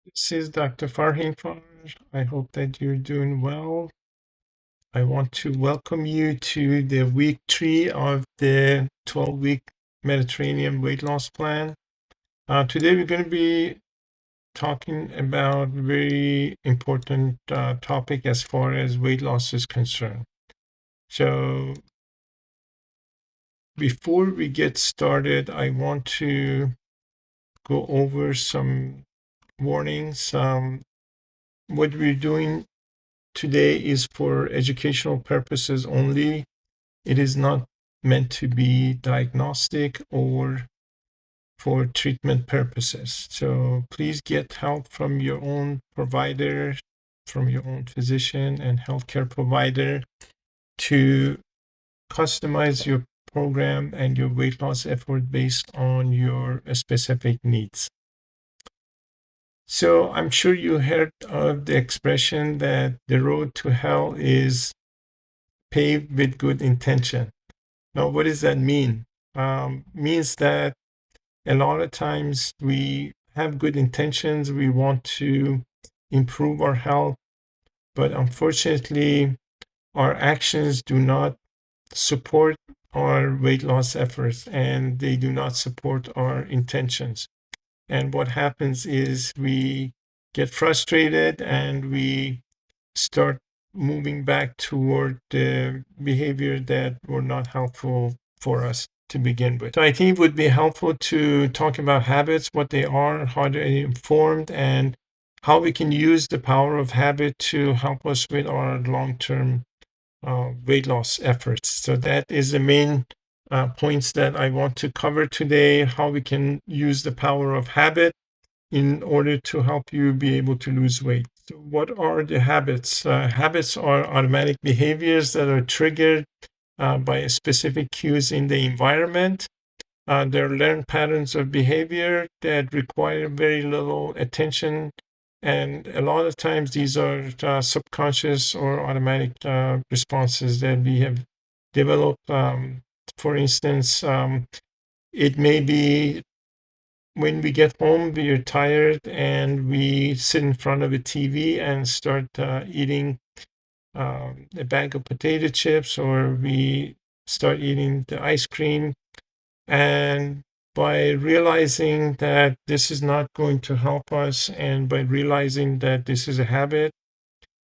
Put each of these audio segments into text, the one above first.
This is Dr. Farhangfar. I hope that you're doing well. I want to welcome you to the week 3 of the 12-week Mediterranean weight loss plan. Today we're going to be talking about a very important topic as far as weight loss is concerned. So before we get started, I want to go over some warnings. What we're doing today is for educational purposes only. It is not meant to be diagnostic or for treatment purposes. So please get help from your own provider, from your own physician and healthcare provider to customize your program and your weight loss effort based on your specific needs. So I'm sure you heard of the expression that the road to hell is paved with good intention. Now, what does that mean? Means that a lot of times we have good intentions, we want to improve our health, but unfortunately, our actions do not support our weight loss efforts and they do not support our intentions. And what happens is we get frustrated and we start moving back toward the behavior that were not helpful for us to begin with. So I think it would be helpful to talk about habits, what they are, how they're informed, and how we can use the power of habit to help us with our long-term weight loss efforts. So that is the main points that I want to cover today, how we can use the power of habit in order to help you be able to lose weight. So what are the habits? Habits are automatic behaviors that are triggered by specific cues in the environment. They're learned patterns of behavior that require very little attention. And a lot of times these are subconscious or automatic responses that we have developed. For instance, it may be when we get home, we are tired and we sit in front of a TV and start eating a bag of potato chips, or we start eating the ice cream. And by realizing that this is not going to help us, and by realizing that this is a habit,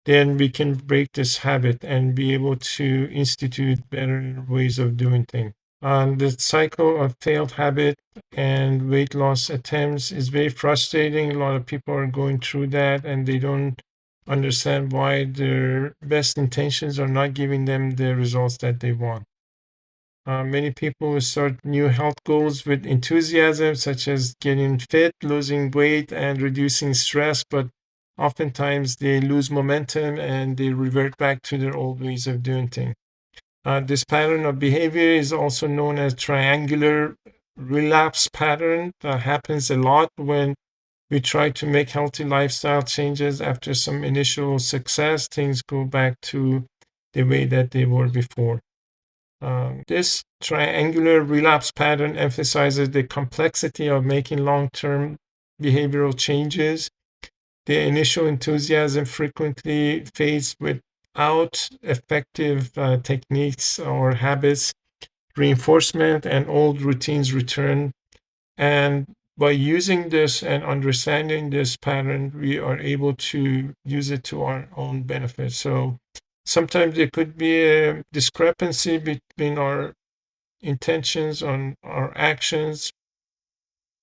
then we can break this habit and be able to institute better ways of doing things. The cycle of failed habit and weight loss attempts is very frustrating. A lot of people are going through that and they don't understand why their best intentions are not giving them the results that they want. Many people start new health goals with enthusiasm, such as getting fit, losing weight, and reducing stress, but oftentimes they lose momentum and they revert back to their old ways of doing things. This pattern of behavior is also known as triangular relapse pattern. That happens a lot when we try to make healthy lifestyle changes. After some initial success, things go back to the way that they were before. This triangular relapse pattern emphasizes the complexity of making long-term behavioral changes. The initial enthusiasm frequently fades without effective techniques or habits. Reinforcement and old routines return. And by using this and understanding this pattern, we are able to use it to our own benefit. So sometimes there could be a discrepancy between our intentions on our actions,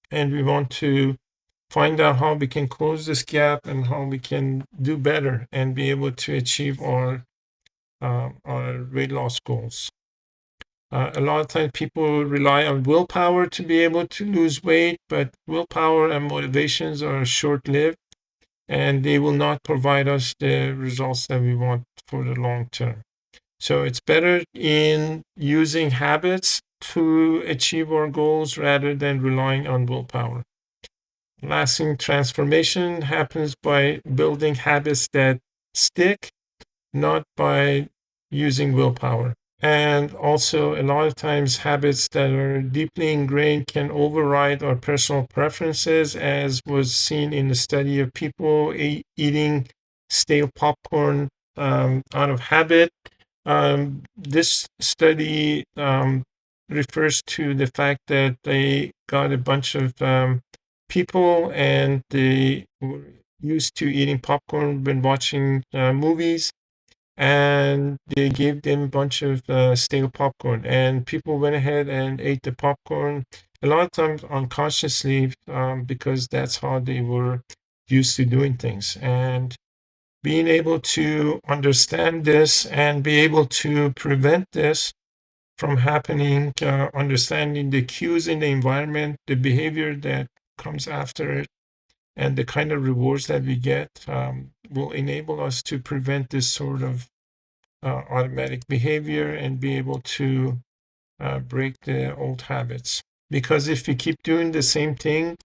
and we want to find out how we can close this gap and how we can do better and be able to achieve our weight loss goals. A lot of times people rely on willpower to be able to lose weight, but willpower and motivations are short-lived and they will not provide us the results that we want for the long term. So it's better in using habits to achieve our goals rather than relying on willpower. Lasting transformation happens by building habits that stick, not by using willpower. And also, a lot of times, habits that are deeply ingrained can override our personal preferences, as was seen in the study of people eating stale popcorn out of habit. This study refers to the fact that they got a bunch of people and they were used to eating popcorn when watching movies, and they gave them a bunch of stale popcorn, and people went ahead and ate the popcorn a lot of times unconsciously, because that's how they were used to doing things. And being able to understand this and be able to prevent this from happening, understanding the cues in the environment, the behavior that comes after it, and the kind of rewards that we get, will enable us to prevent this sort of automatic behavior and be able to break the old habits. Because if we keep doing the same thing,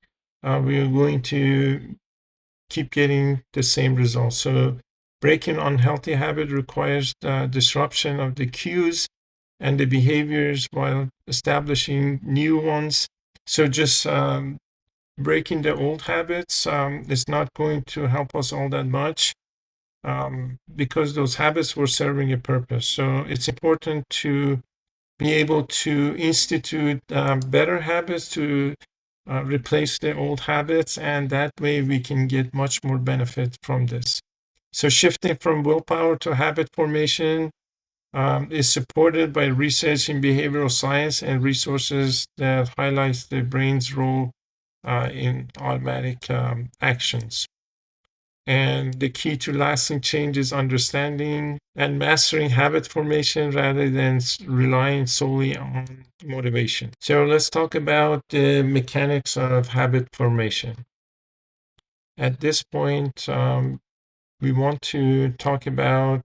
we're going to keep getting the same results. So breaking unhealthy habit requires disruption of the cues and the behaviors while establishing new ones. So just breaking the old habits is not going to help us all that much, because those habits were serving a purpose. So it's important to be able to institute better habits to replace the old habits, and that way we can get much more benefit from this. So shifting from willpower to habit formation is supported by research in behavioral science and resources that highlights the brain's role in automatic actions. And the key to lasting change is understanding and mastering habit formation rather than relying solely on motivation. So let's talk about the mechanics of habit formation. At this point, we want to talk about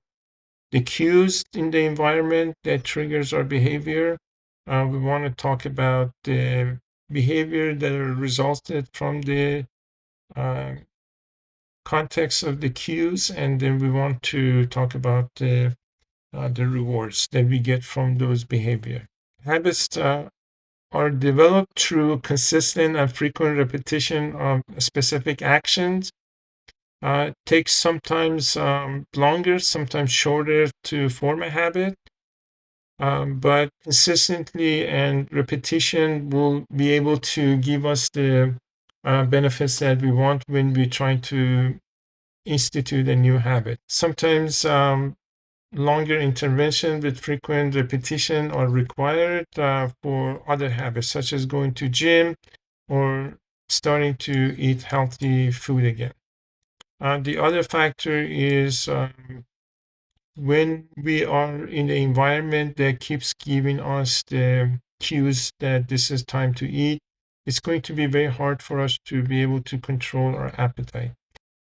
the cues in the environment that triggers our behavior. We want to talk about the behavior that resulted from the uh, context of the cues, and then we want to talk about the rewards that we get from those behavior. Habits are developed through consistent and frequent repetition of specific actions. It takes sometimes longer, sometimes shorter to form a habit, but consistently and repetition will be able to give us the benefits that we want when we try to institute a new habit. Sometimes longer intervention with frequent repetition are required for other habits, such as going to gym or starting to eat healthy food again. The other factor is when we are in the environment that keeps giving us the cues that this is time to eat, it's going to be very hard for us to be able to control our appetite.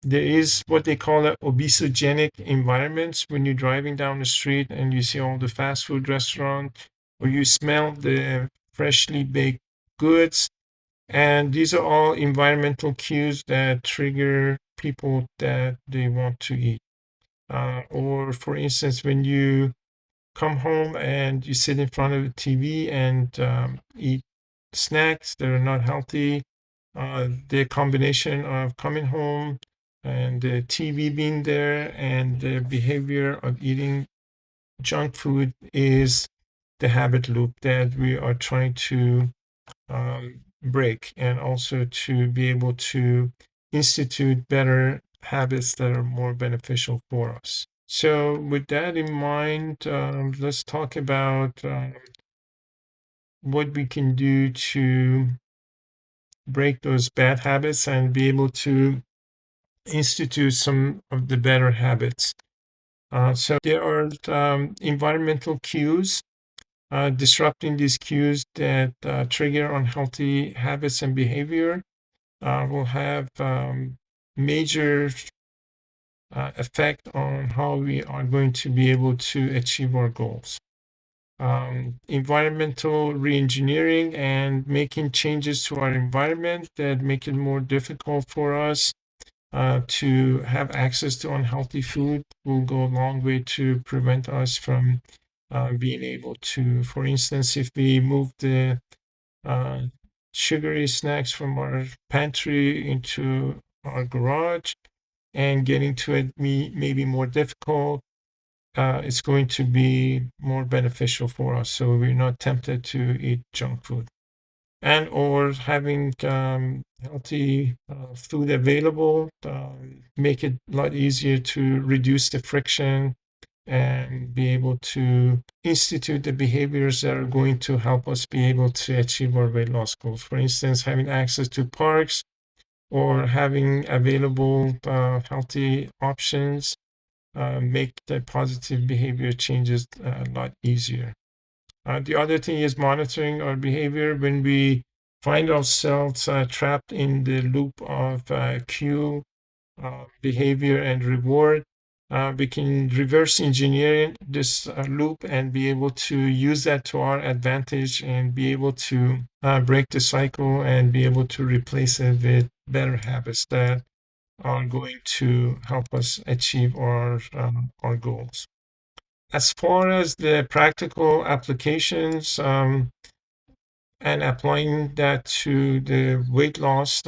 There is what they call obesogenic environments when you're driving down the street and you see all the fast food restaurants, or you smell the freshly baked goods. And these are all environmental cues that trigger people that they want to eat. Or, for instance, when you come home and you sit in front of the TV and eat snacks that are not healthy, the combination of coming home and the TV being there and the behavior of eating junk food is the habit loop that we are trying to break, and also to be able to institute better habits that are more beneficial for us. So, with that in mind, let's talk about what we can do to break those bad habits and be able to institute some of the better habits. So there are environmental cues. Disrupting these cues that trigger unhealthy habits and behavior will have major effect on how we are going to be able to achieve our goals. Environmental reengineering and making changes to our environment that make it more difficult for us to have access to unhealthy food will go a long way to prevent us from being able to, for instance, if we move the uh, sugary snacks from our pantry into our garage and getting to it may be more difficult, it's going to be more beneficial for us. So we're not tempted to eat junk food. And or having healthy food available, make it a lot easier to reduce the friction and be able to institute the behaviors that are going to help us be able to achieve our weight loss goals. For instance, having access to parks or having available healthy options make the positive behavior changes a lot easier. The other thing is monitoring our behavior when we find ourselves trapped in the loop of cue, behavior, and reward. We can reverse engineer this loop and be able to use that to our advantage and be able to break the cycle and be able to replace it with better habits that are going to help us achieve our goals. As far as the practical applications, and applying that to the weight loss,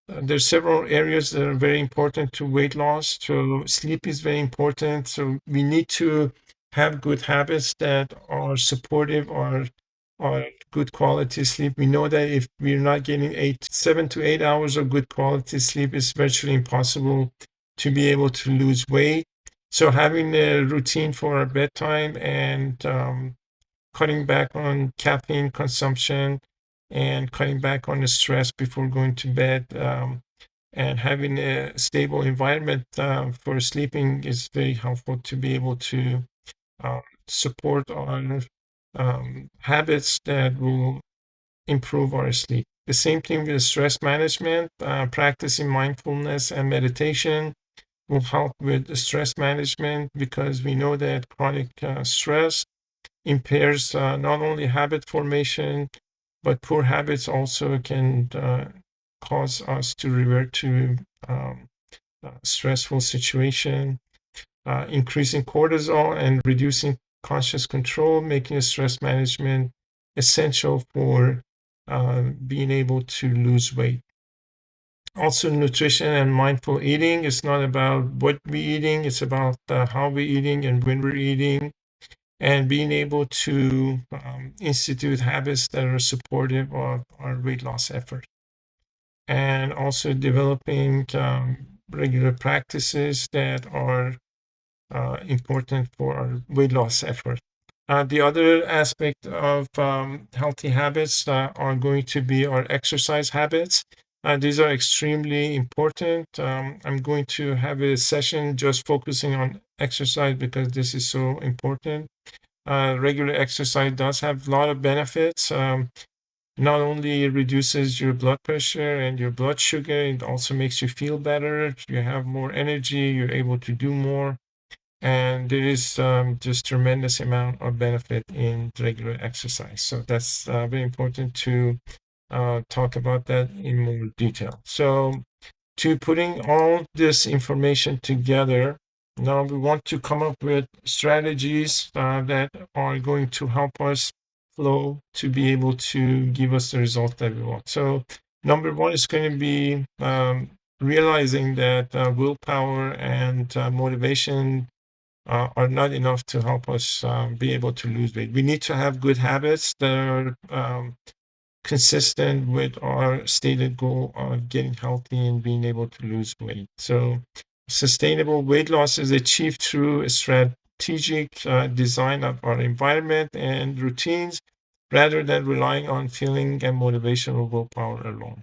there's several areas that are very important to weight loss. So sleep is very important. So we need to have good habits that are supportive or good quality sleep. We know that if we're not getting 7 to 8 hours of good quality sleep, it's virtually impossible to be able to lose weight. So having a routine for our bedtime and cutting back on caffeine consumption and cutting back on the stress before going to bed, and having a stable environment for sleeping is very helpful to be able to uh, support our habits that will improve our sleep. The same thing with stress management, practicing mindfulness and meditation will help with the stress management because we know that chronic stress impairs not only habit formation, but poor habits also can cause us to revert to stressful situation, increasing cortisol and reducing conscious control, making stress management essential for being able to lose weight. Also, nutrition and mindful eating. It's not about what we're eating, it's about how we're eating and when we're eating, and being able to institute habits that are supportive of our weight loss effort. And also developing regular practices that are important for our weight loss effort. The other aspect of healthy habits are going to be our exercise habits. These are extremely important. I'm going to have a session just focusing on exercise because this is so important. Regular exercise does have a lot of benefits. Not only reduces your blood pressure and your blood sugar, it also makes you feel better. You have more energy, you're able to do more. And there is just tremendous amount of benefit in regular exercise. So that's very important to talk about that in more detail. So to putting all this information together, now we want to come up with strategies that are going to help us flow to be able to give us the result that we want. So number one is going to be realizing that willpower and motivation are not enough to help us be able to lose weight. We need to have good habits that are consistent with our stated goal of getting healthy and being able to lose weight. So, sustainable weight loss is achieved through a strategic design of our environment and routines rather than relying on feeling and motivation or willpower alone.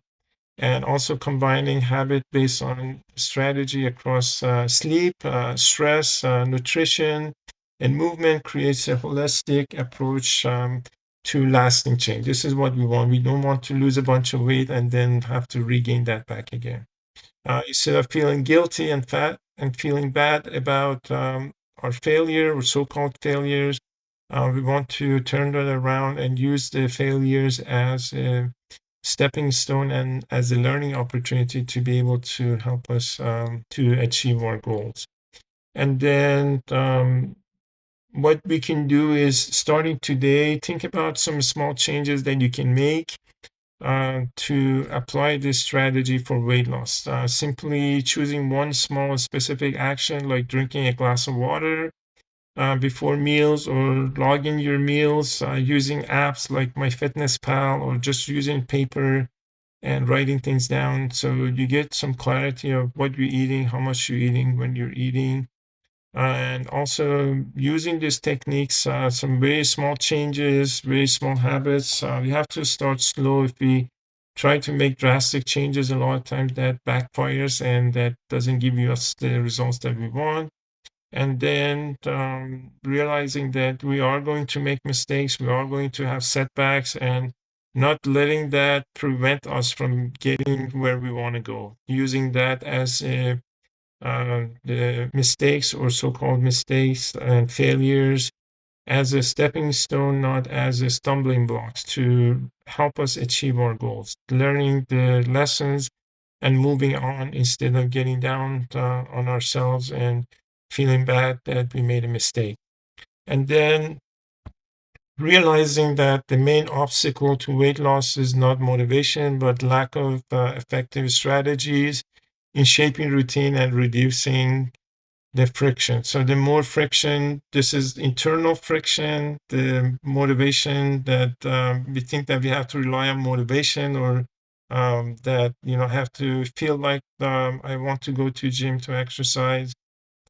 And also combining habit based on strategy across sleep, stress, nutrition, and movement creates a holistic approach to lasting change. This is what we want. We don't want to lose a bunch of weight and then have to regain that back again. Instead of feeling guilty and fat and feeling bad about our failure or so-called failures, we want to turn that around and use the failures as a stepping stone and as a learning opportunity to be able to help us to achieve our goals. And then what we can do is starting today, think about some small changes that you can make to apply this strategy for weight loss. Simply choosing one small specific action, like drinking a glass of water before meals, or logging your meals using apps like MyFitnessPal, or just using paper and writing things down, so you get some clarity of what you're eating, how much you're eating, when you're eating. And also using these techniques, some very small changes, very small habits. We have to start slow. If we try to make drastic changes, a lot of times that backfires and that doesn't give us the results that we want. And then realizing that we are going to make mistakes, we are going to have setbacks, and not letting that prevent us from getting where we want to go. Using that as the mistakes, or so-called mistakes and failures, as a stepping stone, not as a stumbling blocks, to help us achieve our goals. Learning the lessons and moving on, instead of getting down on ourselves and feeling bad that we made a mistake. And then realizing that the main obstacle to weight loss is not motivation, but lack of effective strategies in shaping routine and reducing the friction. So the more friction, this is internal friction, the motivation that we think that we have to rely on motivation, or that have to feel like I want to go to gym to exercise.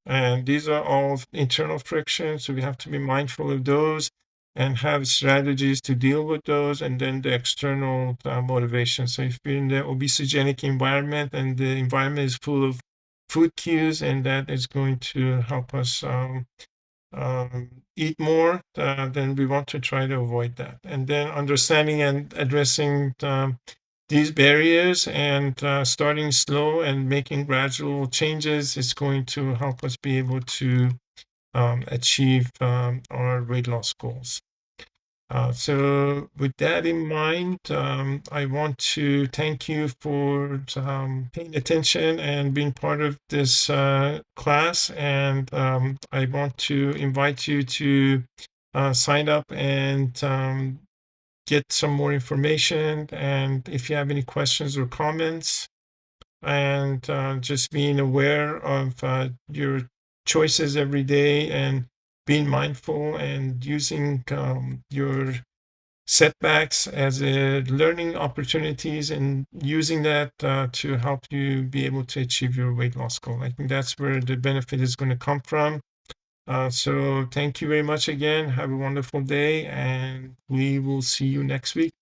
And these are all internal frictions, so we have to be mindful of those and have strategies to deal with those. And then the external motivation. So if you're in the obesogenic environment and the environment is full of food cues, and that is going to help us eat more, then we want to try to avoid that. And then understanding and addressing these barriers, and starting slow and making gradual changes is going to help us be able to achieve our weight loss goals. So with that in mind, I want to thank you for paying attention and being part of this class. And I want to invite you to sign up and get some more information. And if you have any questions or comments, and just being aware of your choices every day, and being mindful, and using your setbacks as learning opportunities, and using that to help you be able to achieve your weight loss goal. I think that's where the benefit is going to come from. So thank you very much again. Have a wonderful day, and we will see you next week.